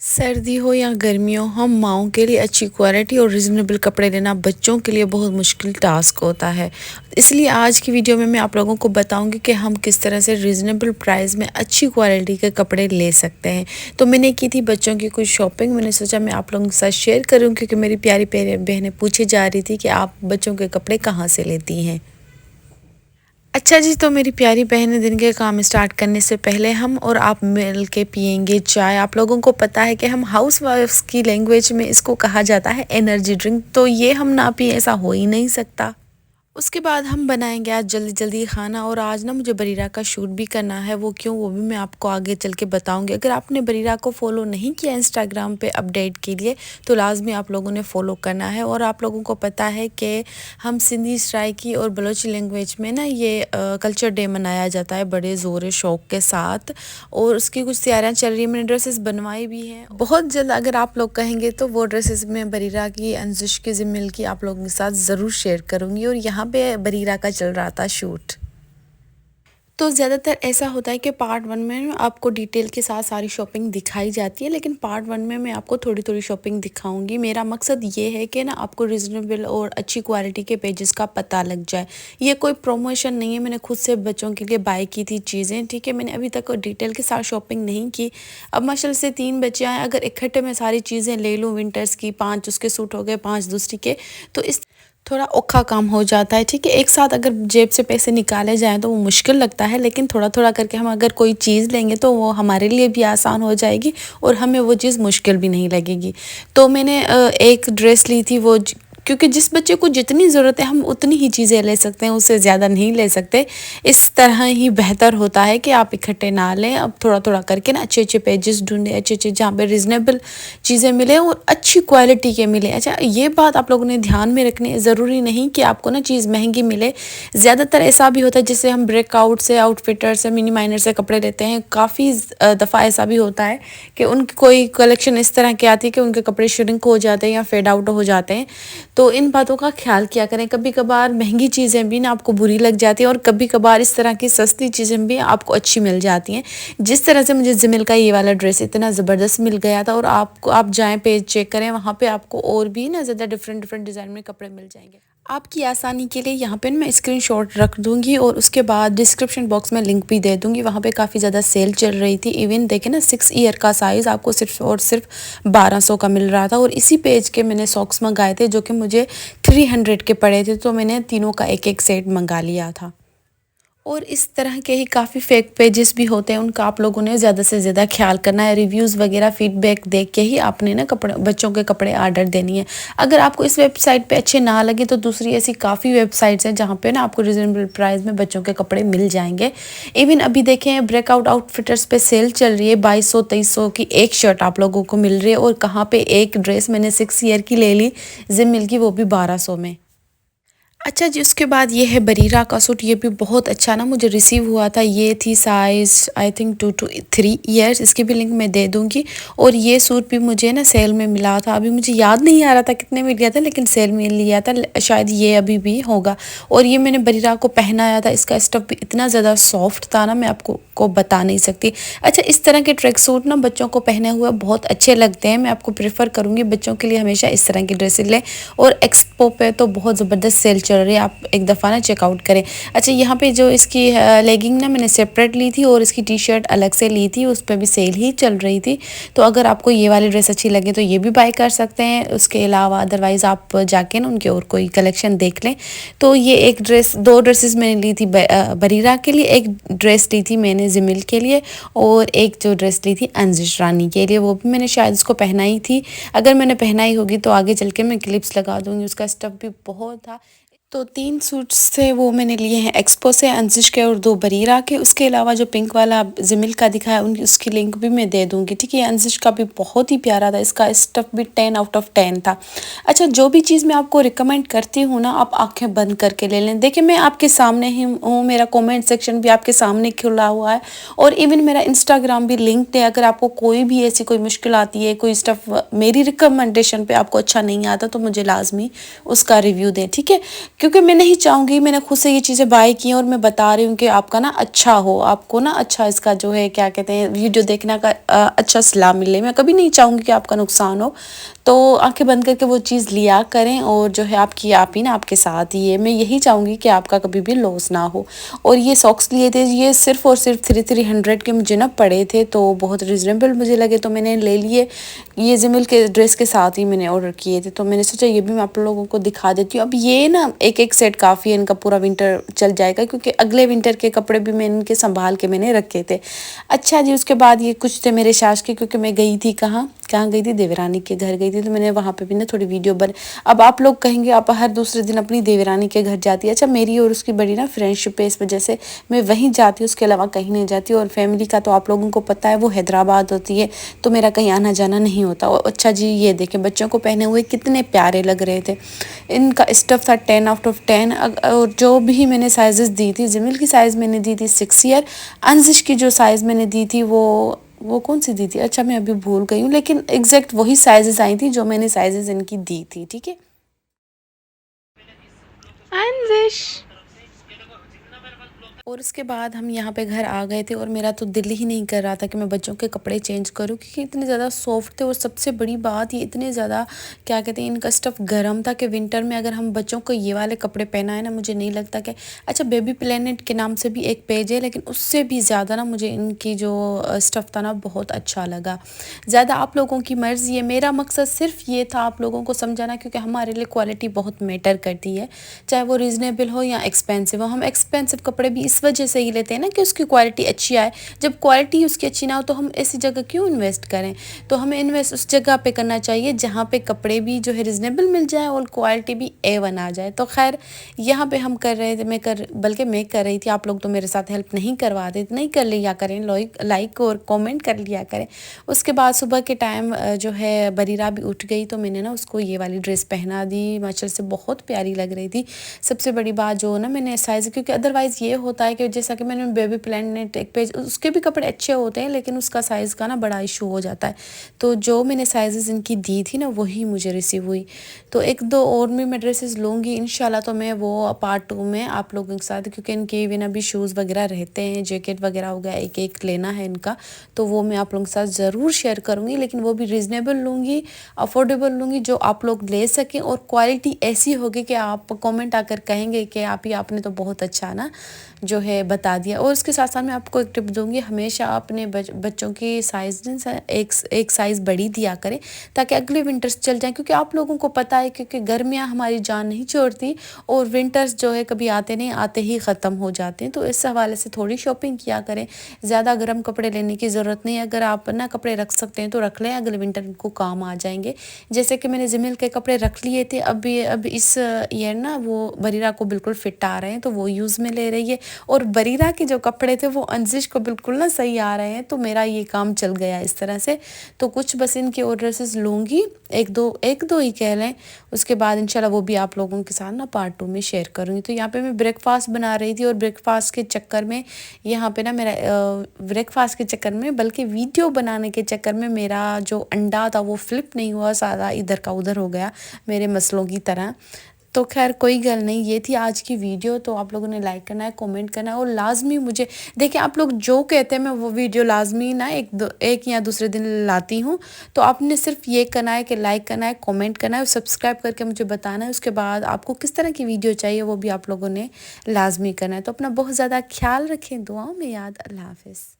सर्दी हो या गर्मी हो, हम माँओं के लिए अच्छी क्वालिटी और रीज़नेबल कपड़े लेना बच्चों के लिए बहुत मुश्किल टास्क होता है। इसलिए आज की वीडियो में मैं आप लोगों को बताऊंगी कि हम किस तरह से रीज़नेबल प्राइस में अच्छी क्वालिटी के कपड़े ले सकते हैं। तो मैंने की थी बच्चों की कुछ शॉपिंग, मैंने सोचा मैं आप लोगों के साथ शेयर करूँ, क्योंकि मेरी प्यारी प्यारी बहनें पूछी जा रही थी कि आप बच्चों के कपड़े कहाँ से लेती हैं। अच्छा जी, तो मेरी प्यारी बहनें, दिन के काम स्टार्ट करने से पहले हम और आप मिल के पियेंगे चाय। आप लोगों को पता है कि हम हाउस वाइफ्स की लैंग्वेज में इसको कहा जाता है एनर्जी ड्रिंक, तो ये हम ना पिए ऐसा हो ही नहीं सकता। उसके बाद हम बनाएंगे आज जल्दी जल्दी खाना, और आज ना मुझे बरीरा का शूट भी करना है। वो क्यों, वो भी मैं आपको आगे चल के बताऊंगी। अगर आपने बरीरा को फॉलो नहीं किया इंस्टाग्राम पे अपडेट के लिए, तो लाजमी आप लोगों ने फॉलो करना है। और आप लोगों को पता है कि हम सिंधी सराइकी और बलोची लैंग्वेज में ना ये कल्चर डे मनाया जाता है बड़े ज़ोर शौक के साथ, और उसकी कुछ तैयारियां चल रही है। मैंने ड्रेसेस बनवाई भी हैं बहुत जल्द। अगर आप लोग कहेंगे तो वो ड्रेसेस में बरीरा की, अंजुश की, जिमिल की आप लोगों के साथ ज़रूर शेयर करूँगी। और यहाँ पे बरीरा का चल रहा था शूट। तो ज़्यादातर ऐसा होता है कि पार्ट वन में आपको डिटेल के साथ सारी शॉपिंग दिखाई जाती है, लेकिन पार्ट वन में मैं आपको थोड़ी थोड़ी शॉपिंग दिखाऊंगी। मेरा मकसद ये है कि ना आपको रिजनेबल और अच्छी क्वालिटी के पेजेस का पता लग जाए। ये कोई प्रमोशन नहीं है, मैंने खुद से बच्चों के लिए बाय की थी चीज़ें, ठीक है। मैंने अभी तक डिटेल के साथ शॉपिंग नहीं की। अब माशाल्लाह से 3 बच्चे आए, अगर इकट्ठे में सारी चीज़ें ले लूँ, विंटर्स की 5 उसके सूट हो गए, 5 दूसरी के, तो इस थोड़ा औखा काम हो जाता है, ठीक है। एक साथ अगर जेब से पैसे निकाले जाएँ तो वो मुश्किल लगता है, लेकिन थोड़ा-थोड़ा करके हम अगर कोई चीज़ लेंगे तो वो हमारे लिए भी आसान हो जाएगी और हमें वो चीज़ मुश्किल भी नहीं लगेगी। तो मैंने एक ड्रेस ली थी, वो क्योंकि जिस बच्चे को जितनी ज़रूरत है हम उतनी ही चीज़ें ले सकते हैं, उससे ज़्यादा नहीं ले सकते। इस तरह ही बेहतर होता है कि आप इकट्ठे ना लें। अब थोड़ा-थोड़ा करके ना अच्छे-अच्छे पेजेस ढूँढें, अच्छे-अच्छे जहाँ पे रीज़नेबल चीज़ें मिले और अच्छी क्वालिटी के मिले। अच्छा, ये बात आप लोगों ने ध्यान में रखनी है, ज़रूरी नहीं कि आपको ना चीज़ महंगी मिले। ज़्यादातर ऐसा भी होता है, जैसे हम ब्रेकआउट से, आउटफिटर से, मिनी माइनर से कपड़े लेते हैं, काफ़ी दफ़ा ऐसा भी होता है कि उनकी कोई कलेक्शन इस तरह की आती है कि उनके कपड़े श्रिंक हो जाते हैं या फेड आउट हो जाते हैं। तो इन बातों का ख्याल किया करें। कभी कभार महंगी चीज़ें भी ना आपको बुरी लग जाती हैं, और कभी कभार इस तरह की सस्ती चीज़ें भी आपको अच्छी मिल जाती हैं। जिस तरह से मुझे जिमिल का ये वाला ड्रेस इतना ज़बरदस्त मिल गया था, और आपको, आप जाएँ पेज चेक करें, वहाँ पे आपको और भी ना ज़्यादा डिफरेंट डिफरेंट डिज़ाइन में कपड़े मिल जाएंगे। आपकी आसानी के लिए यहाँ पे मैं स्क्रीनशॉट रख दूँगी, और उसके बाद डिस्क्रिप्शन बॉक्स में लिंक भी दे दूँगी। वहाँ पे काफ़ी ज़्यादा सेल चल रही थी। इवन देखें ना, 6 ईयर का साइज़ आपको सिर्फ और सिर्फ 1200 का मिल रहा था। और इसी पेज के मैंने सॉक्स मंगाए थे, जो कि मुझे 300 के पड़े थे, तो मैंने तीनों का एक एक सेट मंगा लिया था। और इस तरह के ही काफ़ी फेक पेजेस भी होते हैं, उनका आप लोगों ने ज़्यादा से ज़्यादा ख्याल करना है। रिव्यूज़ वगैरह फीडबैक देख के ही आपने ना कपड़े, बच्चों के कपड़े ऑर्डर देनी है। अगर आपको इस वेबसाइट पे अच्छे ना लगे तो दूसरी ऐसी काफ़ी वेबसाइट्स हैं जहाँ पे ना आपको रिजनेबल प्राइस में बच्चों के कपड़े मिल जाएंगे। इवन अभी देखें, ब्रेकआउट आउटफिटर्स पे सेल चल रही है, 2200-2300 की एक शर्ट आप लोगों को मिल रही है। और कहाँ पे एक ड्रेस मैंने 6 ईयर की ले ली जिमिल की, वो भी 1200 में। अच्छा जी, उसके बाद ये है बरीरा का सूट। ये भी बहुत अच्छा ना मुझे रिसीव हुआ था। ये थी size I think 2 to 3 years, इसकी भी लिंक मैं दे दूँगी। और ये सूट भी मुझे ना सेल में मिला था। अभी मुझे याद नहीं आ रहा था कितने में लिया था, लेकिन सेल में लिया था, शायद ये अभी भी होगा। और ये मैंने बरीरा को पहनाया था, इसका स्टफ़ भी इतना ज़्यादा सॉफ्ट था ना, मैं आपको बता नहीं सकती। अच्छा, इस तरह के ट्रैक सूट ना बच्चों को पहने हुए बहुत अच्छे लगते हैं। मैं आपको प्रेफर करूँगी बच्चों के लिए हमेशा इस तरह की ड्रेसेस लें। और एक्सपो पे तो बहुत ज़बरदस्त सेल चल रही है, आप एक दफ़ा ना चेकआउट करें। अच्छा, यहाँ पे जो इसकी लेगिंग ना मैंने सेपरेट ली थी, और इसकी टी शर्ट अलग से ली थी, उस पर भी सेल ही चल रही थी। तो अगर आपको ये वाली ड्रेस अच्छी लगे तो ये भी बाय कर सकते हैं। उसके अलावा अदरवाइज़ आप जाके ना उनके और कोई कलेक्शन देख लें। तो ये एक ड्रेस, 2 ड्रेसेस मैंने ली थी बरीरा के लिए, एक ड्रेस ली थी मैंने जिमिल के लिए, और एक जो ड्रेस ली थी अंजिश रानी के लिए, वो भी मैंने शायद उसको पहनाई थी। अगर मैंने पहनाई होगी तो आगे चल के मैं क्लिप्स लगा दूँगी। उसका स्टफ़ भी बहुत था। तो 3 सूट्स थे, वो मैंने लिए हैं एक्सपो से, अंशिश के और 2 बरीरा के। उसके अलावा जो पिंक वाला जिमिल का दिखाया, उनकी उसकी लिंक भी मैं दे दूँगी, ठीक है। अंशिश का भी बहुत ही प्यारा था, इसका स्टफ़ भी 10 आउट ऑफ 10 था। अच्छा, जो भी चीज़ मैं आपको रिकमेंड करती हूँ ना, आप आँखें बंद करके ले लें। देखिए, मैं आपके सामने ही हूँ, मेरा कमेंट सेक्शन भी आपके सामने खुला हुआ है, और इवन मेरा इंस्टाग्राम भी लिंक्ड है। अगर आपको कोई भी ऐसी कोई मुश्किल आती है, कोई स्टफ़ मेरी रिकमेंडेशन पे आपको अच्छा नहीं आता, तो मुझे लाज़मी उसका रिव्यू दें, ठीक है। क्योंकि मैं नहीं चाहूँगी, मैंने खुद से ये चीज़ें बाय की हैं और मैं बता रही हूँ कि आपका ना अच्छा हो, आपको ना अच्छा इसका जो है क्या कहते हैं वीडियो देखने का अच्छा सलाह मिले। मैं कभी नहीं चाहूँगी कि आपका नुकसान हो। तो आँखें बंद करके वो चीज़ लिया करें और जो है आपकी आप ही ना आपके साथ ही है। मैं यही चाहूँगी कि आपका कभी भी लॉस ना हो। और ये सॉक्स लिए थे, ये सिर्फ़ और सिर्फ 300 के मुझे ना पड़े थे, तो बहुत रीज़नेबल मुझे लगे तो मैंने ले लिए। ये ज़िमिल के ड्रेस के साथ ही मैंने ऑर्डर किए थे, तो मैंने सोचा ये भी मैं आप लोगों को दिखा देती हूँ। अब ये ना एक-एक सेट काफ़ी है, इनका पूरा विंटर चल जाएगा क्योंकि अगले विंटर के कपड़े भी मैं इनके सँभाल के मैंने रखे थे। अच्छा जी, उसके बाद ये कुछ थे मेरे सास के, क्योंकि मैं गई थी कहाँ गई थी, देवरानी के घर गई थी, तो मैंने वहाँ पे भी ना थोड़ी वीडियो बन। अब आप लोग कहेंगे आप हर दूसरे दिन अपनी देवरानी के घर जाती है। अच्छा, मेरी और उसकी बड़ी ना फ्रेंडशिप है, इस वजह से मैं वहीं जाती हूँ, उसके अलावा कहीं नहीं जाती। और फैमिली का तो आप लोगों को पता है वो हैदराबाद होती है, तो मेरा कहीं आना जाना नहीं होता। और अच्छा जी, ये देखें बच्चों को पहने हुए कितने प्यारे लग रहे थे। इनका स्टफ़ था 10 आउट ऑफ 10। और जो भी मैंने साइज़ेस दी थी, जिमिल की साइज़ मैंने दी थी 6 ईयर, अंजिश की जो साइज़ मैंने दी थी वो कौन सी दी थी, अच्छा मैं अभी भूल गई हूँ, लेकिन एग्जैक्ट वही साइजेस आई थी जो मैंने साइजेस इनकी दी थी। ठीक है अंजिश। और उसके बाद हम यहाँ पे घर आ गए थे और मेरा तो दिल ही नहीं कर रहा था कि मैं बच्चों के कपड़े चेंज करूँ, क्योंकि इतने ज़्यादा सॉफ्ट थे। और सबसे बड़ी बात ये इतने ज़्यादा क्या कहते हैं, इनका स्टफ़ गर्म था कि विंटर में अगर हम बच्चों को ये वाले कपड़े पहनाए ना, मुझे नहीं लगता कि अच्छा बेबी प्लेनेट के नाम से भी एक पेज है, लेकिन उससे भी ज़्यादा ना मुझे इनकी जो स्टफ़ था ना बहुत अच्छा लगा। ज़्यादा आप लोगों की मर्ज़ी है, मेरा मकसद सिर्फ ये था आप लोगों को समझाना, क्योंकि हमारे लिए क्वालिटी बहुत मैटर करती है, चाहे वो रीज़नेबल हो या एक्सपेंसिव हो। हम एक्सपेंसिव कपड़े भी इस वजह से ही लेते हैं ना कि उसकी क्वालिटी अच्छी आए। जब क्वालिटी उसकी अच्छी ना हो तो हम ऐसी जगह क्यों इन्वेस्ट करें। तो हमें इन्वेस्ट उस जगह पे करना चाहिए जहाँ पे कपड़े भी जो है रीज़नेबल मिल जाए और क्वालिटी भी A1 आ जाए। तो खैर यहाँ पे हम कर रहे थे, बल्कि मैं कर रही थी, आप लोग तो मेरे साथ हेल्प नहीं करवा देते, नहीं कर लिया करें, लाइक और कॉमेंट कर लिया करें। उसके बाद सुबह के टाइम जो है बरीरा भी उठ गई, तो मैंने ना उसको ये वाली ड्रेस पहना दी, माशाल्लाह से बहुत प्यारी लग रही थी। सबसे बड़ी बात जो ना मैंने साइज़, क्योंकि अदरवाइज़ ये होता है कि जैसा कि मैंने बेबी प्लेनेट एक पेज, उसके भी कपड़े अच्छे होते हैं लेकिन उसका साइज़ का ना बड़ा इशू हो जाता है। तो जो मैंने साइज़ेस इनकी दी थी ना वही मुझे रिसीव हुई। तो एक दो और भी मैं ड्रेसेस लूँगी इंशाल्लाह, तो मैं वो पार्ट 2 में आप लोगों के साथ, क्योंकि इनके बिना भी शूज़ वगैरह रहते हैं, जैकेट वगैरह हो गया, एक एक लेना है इनका, तो वो मैं आप लोगों के साथ ज़रूर शेयर करूँगी। लेकिन वो भी रीज़नेबल लूँगी, अफोर्डेबल लूँगी, जो आप लोग ले सकें और क्वालिटी ऐसी होगी कि आप कमेंट आकर कहेंगे कि आपने तो बहुत अच्छा ना जो है बता दिया। और उसके साथ साथ मैं आपको एक टिप दूँगी, हमेशा अपने बच्चों की साइज़ एक साइज़ बड़ी दिया करें ताकि अगले विंटर्स चल जाएँ, क्योंकि आप लोगों को पता है क्योंकि गर्मियाँ हमारी जान नहीं छोड़ती और विंटर्स जो है कभी आते नहीं, आते ही ख़त्म हो जाते हैं। तो इस हवाले से थोड़ी शॉपिंग किया करें, ज़्यादा गर्म कपड़े लेने की ज़रूरत नहीं है। अगर आप ना कपड़े रख सकते हैं तो रख लें, अगले विंटर इनको काम आ जाएंगे। जैसे कि मैंने जिमिल के कपड़े रख लिए थे, अब इस ईयर ना वो बरीरा को बिल्कुल फिट आ रहे हैं, तो वो यूज़ में ले रही है। और बरीरा के जो कपड़े थे वो अंजिश को बिल्कुल ना सही आ रहे हैं, तो मेरा ये काम चल गया इस तरह से। तो कुछ बस इनके और ड्रेसेस लूँगी, एक दो ही कह लें। उसके बाद इंशाल्लाह वो भी आप लोगों के साथ ना पार्ट 2 में शेयर करूँगी। तो यहाँ पे मैं ब्रेकफास्ट बना रही थी और ब्रेकफास्ट के चक्कर में यहाँ पे ना मेरा ब्रेकफास्ट के चक्कर में, बल्कि वीडियो बनाने के चक्कर में मेरा जो अंडा था वो फ्लिप नहीं हुआ, सारा इधर का उधर हो गया मेरे मसलों की तरह। तो खैर कोई गल नहीं, ये थी आज की वीडियो। तो आप लोगों ने लाइक करना है, कमेंट करना है और लाजमी मुझे देखिए, आप लोग जो कहते हैं मैं वो वीडियो लाजमी ना एक या दूसरे दिन लाती हूँ। तो आपने सिर्फ ये करना है कि लाइक करना है, कमेंट करना है और सब्सक्राइब करके मुझे बताना है। उसके बाद आपको किस तरह की वीडियो चाहिए वो भी आप लोगों ने लाजमी करना है। तो अपना बहुत ज़्यादा ख्याल रखें, दुआओं में याद। अल्लाह हाफिज़।